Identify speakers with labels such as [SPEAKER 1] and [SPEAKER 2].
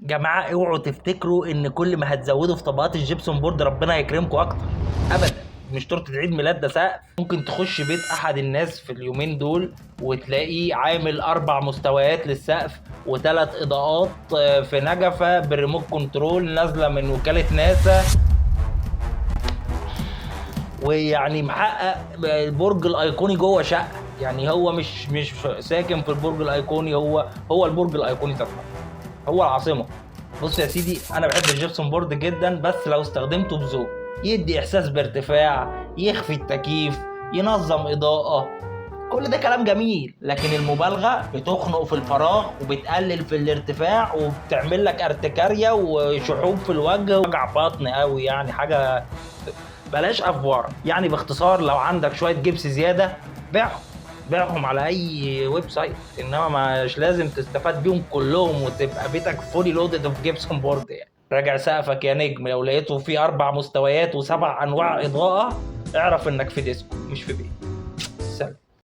[SPEAKER 1] جماعه اوعوا تفتكروا ان كل ما هتزودوا في طبقات الجبسون بورد ربنا يكرمكم اكتر. ابدا. مش تورته عيد ميلاد ده سقف. ممكن تخش بيت احد الناس في اليومين دول وتلاقيه عامل 4 مستويات للسقف وثلاث اضاءات في نجفه بالريموت كنترول نازله من وكاله ناسا، ويعني محقق البرج الايقوني جوه شقه. يعني هو مش ساكن في البرج الايقوني، هو البرج الايقوني ذات نفسه، هو العاصمه. بص يا سيدي، انا بحب الجبسون بورد جدا بس لو استخدمته بذوق. يدي احساس بارتفاع، يخفي التكييف، ينظم اضاءه، كل ده كلام جميل. لكن المبالغه بتخنق في الفراغ وبتقلل في الارتفاع وبتعمل لك ارتكاريا وشحوب في الوجه ووجع بطن قوي، يعني حاجه بلاش افوار. يعني باختصار، لو عندك شويه جبس زياده بيعهم، بيعهم على اي ويب سايت، انما مش لازم تستفاد بيهم كلهم وتبقى بيتك فولي لودد اوف جيبسون بورد. يعني راجع سقفك يا نجم، لو لقيته فيه 4 مستويات و7 انواع اضاءه اعرف انك في ديسكو مش في بيت. سلام.